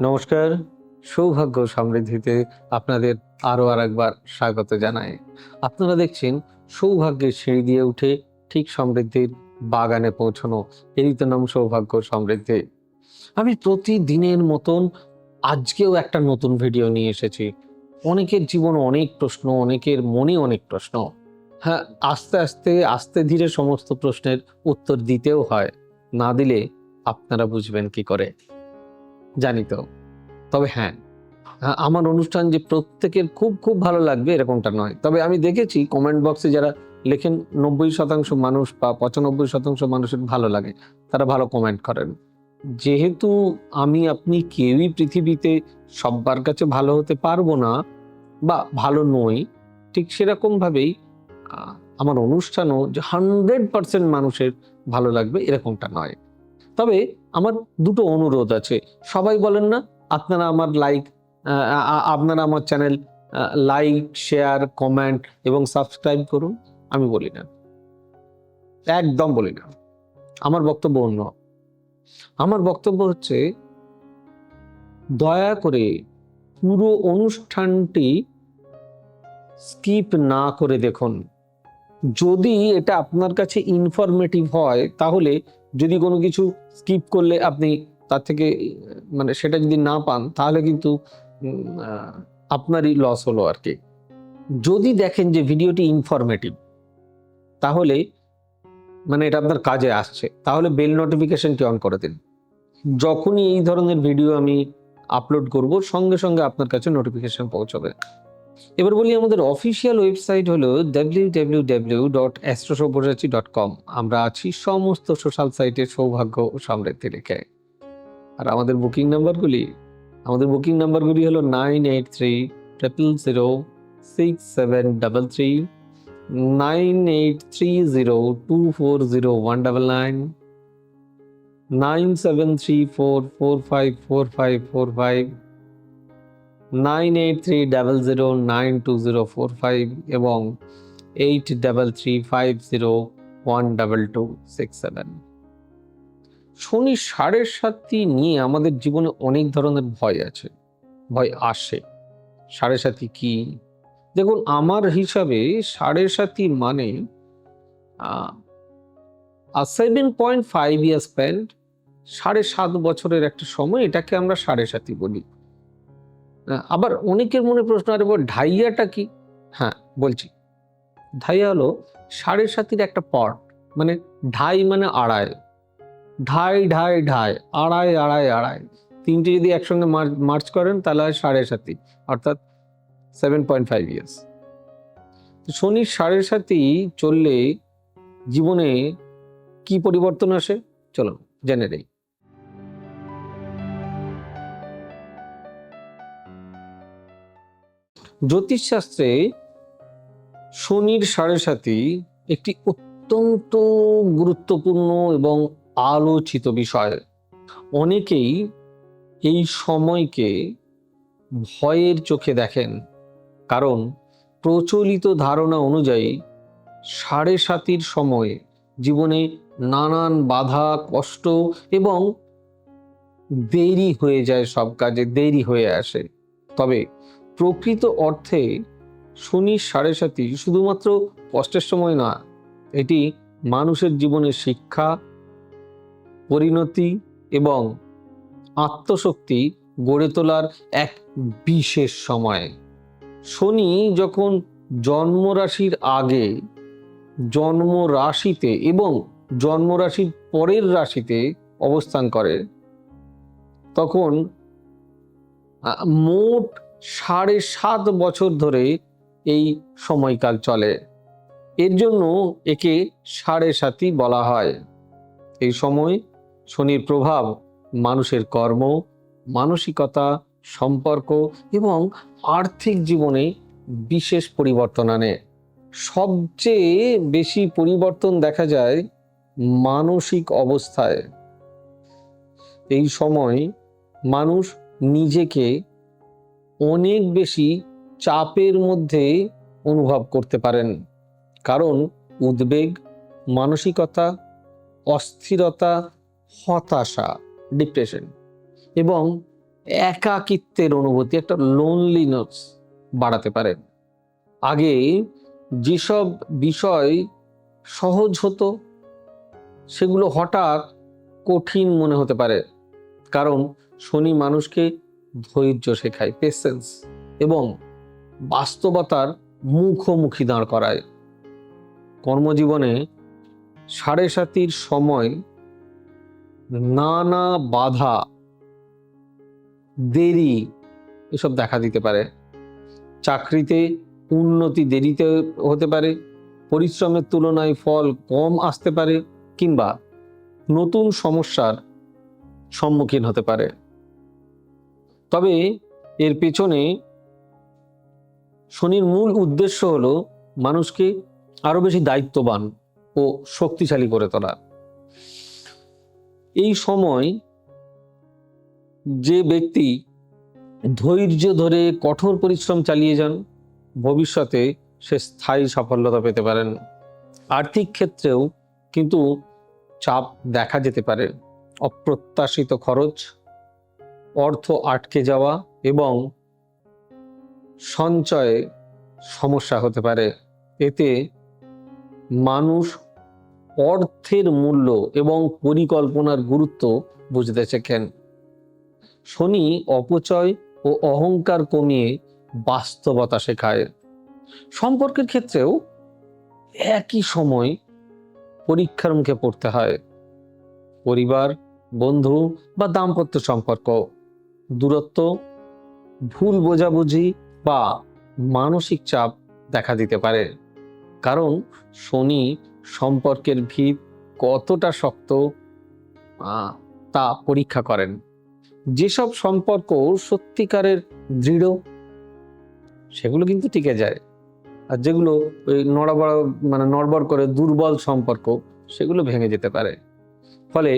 নমস্কার। সৌভাগ্য সমৃদ্ধিতে আপনাদের আরও আরেকবার স্বাগত জানাই। আপনারা দেখছেন সৌভাগ্যের সিঁড়ি দিয়ে উঠে ঠিক সমৃদ্ধির বাগানে পৌঁছানো। এরই তো নাম সৌভাগ্য সমৃদ্ধি। আমি প্রতিদিনের মতন আজকেও একটা নতুন ভিডিও নিয়ে এসেছি। অনেকের জীবনে অনেক প্রশ্ন, অনেকের মনে অনেক প্রশ্ন। হ্যাঁ, আস্তে ধীরে সমস্ত প্রশ্নের উত্তর দিতেও হয়। না দিলে আপনারা বুঝবেন কি করে? জানি তো। তবে হ্যাঁ, আমার অনুষ্ঠান যে প্রত্যেকের খুব ভালো লাগবে এরকমটা নয়। তবে আমি দেখেছি কমেন্ট বক্সে যারা লেখেন ৯০% মানুষ বা ৯৫% মানুষের ভালো লাগে। তারা ভালো কমেন্ট করেন। যেহেতু আমি আপনি কেউই পৃথিবীতে সব্বার কাছে ভালো হতে পারবো না বা ভালো নই, ঠিক সেরকমভাবেই আ আমার অনুষ্ঠানও যে 100% মানুষের ভালো লাগবে এরকমটা নয়। তবে আমার দুটো অনুরোধ আছে। সবাই বলেন না, আপনারা আমার লাইক আ আ আপনারা আমার চ্যানেল লাইক, শেয়ার, কমেন্ট এবং সাবস্ক্রাইব করুন। আমি বলি না। একদম বলি না। আমার বক্তব্য অন্য। আমার বক্তব্য হচ্ছে দয়া করে পুরো অনুষ্ঠানটি স্কিপ না করে দেখুন। যদি এটা আপনার কাছে ইনফরমেটিভ হয় তাহলে যদি কোনো কিছু স্কিপ করলে আপনি তার থেকে মানে সেটা যদি না পান তাহলে কিন্তু উম, আহ, আপনারই লস হলো আর কি। যদি দেখেন যে ভিডিওটি ইনফরমেটিভ তাহলে মানে এটা আপনার কাজে আসছে তাহলে বেল নোটিফিকেশনটি অন করে দিন। যখনই এই ধরনের ভিডিও আমি আপলোড করব সঙ্গে সঙ্গে আপনার কাছে নোটিফিকেশন পৌঁছবে। এবার বলি আমাদের অফিসিয়াল ওয়েবসাইট হলো www.astrosobhojati.com। আমরা আছি সমস্ত সোশ্যাল সাইটে সৌভাগ্য ও সমৃদ্ধি লিখে। আর আমাদের বুকিং নাম্বারগুলি হলো 9830006733, 9830240199, 9734454545, 9830092045 এবং 8335012267। শনি ৭.৫ নিয়ে আমাদের জীবনে অনেক ধরনের ভয় আছে, ভয় আসে। ৭.৫ কি? দেখুন, আমার হিসাবে ৭.৫ মানে 7.5 ইয়ার স্পেন্ড, ৭.৫ বছরের একটা সময়, এটাকে আমরা ৭.৫ বলি। আবার অনেকের মনে প্রশ্ন, আরে ঢাইয়াটা কি? হ্যাঁ, বলছি। ঢাইয়া হলো ৭.৫ একটা পট, মানে ঢাই মানে আড়াই, ঢাই ঢাই ঢাই, আড়াই আড়াই আড়াই, তিনটে যদি একসঙ্গে মার্চ করেন তাহলে হয় ৭.৫, অর্থাৎ 7.5 ইয়ার্স। শনির ৭.৫ চললে জীবনে কি পরিবর্তন আসে চলো জেনে নেই। জ্যোতিষশাস্ত্রে শনির ৭.৫ একটি অত্যন্ত গুরুত্বপূর্ণ এবং আলোচিত বিষয়। অনেকেই এই সময়কে ভয়ের চোখে দেখেন, কারণ প্রচলিত ধারণা অনুযায়ী ৭.৫ সময়ে জীবনে নানান বাধা, কষ্ট এবং দেরি হয়ে যায়, সব কাজে দেরি হয়ে আসে। তবে প্রকৃত অর্থে শনির ৭.৫ শুধুমাত্র কষ্টের সময় না, এটি মানুষের জীবনের শিক্ষা, পরিণতি এবং আত্মশক্তি গড়ে তোলার এক বিশেষ সময়। শনি যখন জন্মরাশির আগে, জন্ম রাশিতে এবং জন্মরাশির পরের রাশিতে অবস্থান করে তখন মোট ৭.৫ বছর ধরে এই সময়কাল চলে। এর জন্য একে ৭.৫ বলা হয়। এই সময় শনির প্রভাব মানুষের কর্ম, মানসিকতা, সম্পর্ক এবং আর্থিক জীবনে বিশেষ পরিবর্তন আনে। সবচেয়ে বেশি পরিবর্তন দেখা যায় মানসিক অবস্থায়। এই সময় মানুষ নিজেকে অনেক বেশি চাপের মধ্যে অনুভব করতে পারেন, কারণ উদ্বেগ, মানসিকতা, অস্থিরতা, হতাশা, ডিপ্রেশন এবং একাকিত্বের অনুভূতি, একটা লোনলিনেস বাড়াতে পারে। আগে যেসব বিষয় সহজ হতো সেগুলো হঠাৎ কঠিন মনে হতে পারে, কারণ শনি মানুষকে ধৈর্য শেখায়, পেশেন্স, এবং বাস্তবতার মুখোমুখি দাঁড় করায়। কর্মজীবনে 7.5 সময় নানা বাধা, দেরি এসব দেখা দিতে পারে। চাকরিতে উন্নতি দেরিতে হতে পারে, পরিশ্রমের তুলনায় ফল কম আসতে পারে, কিংবা নতুন সমস্যার সম্মুখীন হতে পারে। তবে এর পেছনে শনির মূল উদ্দেশ্য হলো মানুষকে আরো বেশি দায়িত্ববান ও শক্তিশালী করে তোলা। এই সময় যে ব্যক্তি ধৈর্য ধরে কঠোর পরিশ্রম চালিয়ে যান, ভবিষ্যতে সে স্থায়ী সফলতা পেতে পারেন। আর্থিক ক্ষেত্রেও কিন্তু চাপ দেখা যেতে পারে। অপ্রত্যাশিত খরচ, অর্থ আটকে যাওয়া এবং সঞ্চয়ে সমস্যা হতে পারে। এতে মানুষ অর্থের মূল্য এবং পরিকল্পনার গুরুত্ব বুঝতে শেখেন। শনি অপচয় ও অহংকার কমিয়ে বাস্তবতা শেখায়। সম্পর্কের ক্ষেত্রেও একই সময় পরীক্ষার মুখে পড়তে হয়। পরিবার, বন্ধু বা দাম্পত্য সম্পর্ক, দূরত্ব, ভুল বোঝাবুঝি বা মানসিক চাপ দেখা দিতে পারে, কারণ শনি সম্পর্কের ভিত কতটা শক্ত তা পরীক্ষা করেন। যেসব সম্পর্ক সত্যিকারের দৃঢ় সেগুলো কিন্তু টিকে যায়, আর যেগুলো ওই নড়বড় করে দুর্বল সম্পর্ক সেগুলো ভেঙে যেতে পারে। ফলে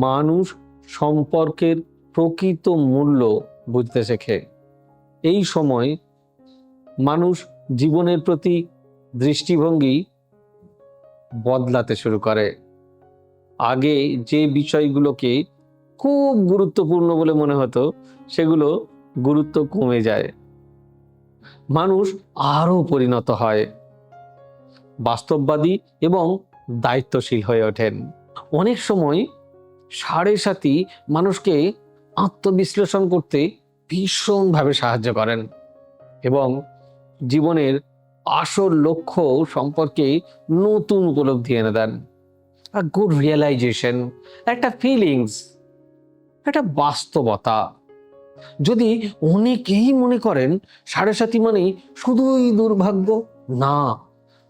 মানুষ সম্পর্কের প্রকৃত মূল্য বুঝতে শেখে। এই সময় মানুষ জীবনের প্রতি দৃষ্টিভঙ্গি বদলাতে শুরু করে। আগে যে বিষয়গুলোকে খুব গুরুত্বপূর্ণ বলে মনে হতো সেগুলো গুরুত্ব কমে যায়। মানুষ আরো পরিণত হয়, বাস্তববাদী এবং দায়িত্বশীল হয়ে ওঠেন। অনেক সময় 7.5 মানুষকে আত্মবিশ্লেষণ করতে ভীষণভাবে সাহায্য করেন এবং জীবনের আসল লক্ষ্য সম্পর্কে নতুন উপলব্ধি এনে দেন। গুড রিয়েলাইজেশন, একটা ফিলিংস, একটা বাস্তবতা। যদি অনেকেই মনে করেন 7.5 মানেই শুধুই দুর্ভাগ্য, না,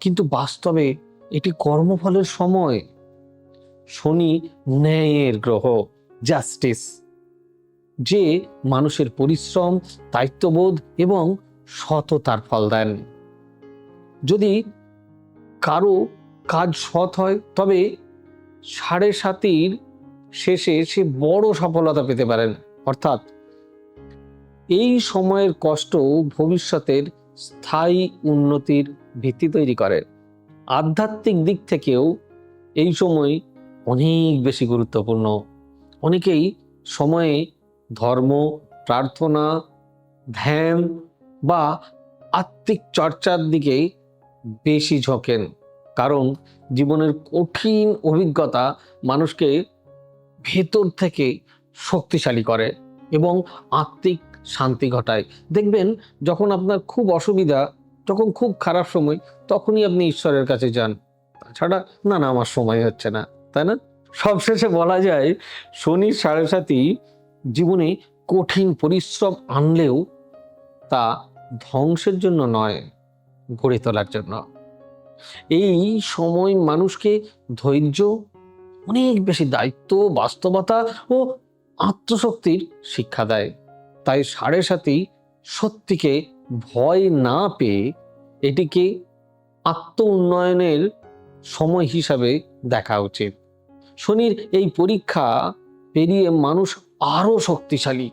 কিন্তু বাস্তবে এটি কর্মফলের সময়। শনি ন্যায়ের গ্রহ, জাস্টিস, যে মানুষের পরিশ্রম, দায়িত্ববোধ এবং সততার ফল দেন। যদি কারো কাজ সৎ হয় তবে 7.5 শেষে সে বড় সফলতা পেতে পারেন। অর্থাৎ এই সময়ের কষ্ট ভবিষ্যতের স্থায়ী উন্নতির ভিত্তি তৈরি করে। আধ্যাত্মিক দিক থেকেও এই সময় অনেক বেশি গুরুত্বপূর্ণ। অনেকেই সময়ে ধর্ম, প্রার্থনা, ধ্যান বা আত্মিক চর্চার দিকে বেশি ঝোঁকেন, কারণ জীবনের কঠিন অভিজ্ঞতা মানুষকে ভেতর থেকে শক্তিশালী করে এবং আত্মিক শান্তি ঘটায়। দেখবেন যখন আপনার খুব অসুবিধা, যখন খুব খারাপ সময়, তখনই আপনি ঈশ্বরের কাছে যান। তাছাড়া না আমার সময় হচ্ছে না, তাই না? সবশেষে বলা যায় শনির 7.5 জীবনে কঠিন পরিশ্রম আনলেও তা ধ্বংসের জন্য নয়, গড়ে তোলার জন্য। এই সময় মানুষকে ধৈর্য, অনেক বেশি দায়িত্ব, বাস্তবতা ও আত্মশক্তির শিক্ষা দেয়। তাই 7.5 সত্যিকে ভয় না পেয়ে এটিকে আত্ম উন্নয়নের সময় হিসাবে দেখা উচিত। শনির এই পরীক্ষা পেরিয়ে মানুষ আরো শক্তিশালী,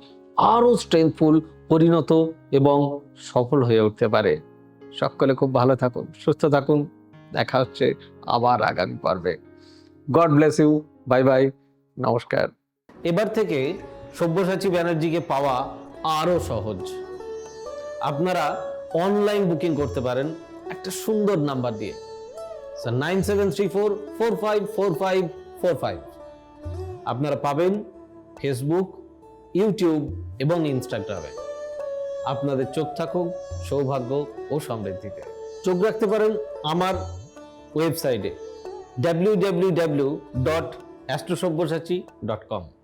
আরো স্ট্রেংথফুল, পরিণত এবং সফল হয়ে উঠতে পারে। সকলে খুব ভালো থাকুন, সুস্থ থাকুন। দেখা হচ্ছে আবার আগামী পর্বে। God bless you. Bye bye. নমস্কার। এবার থেকে সব্যসাচী ব্যানার্জিকে পাওয়া আরো সহজ। আপনারা অনলাইন বুকিং করতে পারেন একটা সুন্দর নাম্বার দিয়ে, 9734454545। আপনারা পাবেন ফেসবুক, ইউটিউব এবং ইনস্টাগ্রামে। আপনাদের চোখ থাকুক সৌভাগ্য ও সমৃদ্ধিতে। চোখ রাখতে পারেন আমার ওয়েবসাইটে www.astrosobyasachi.com।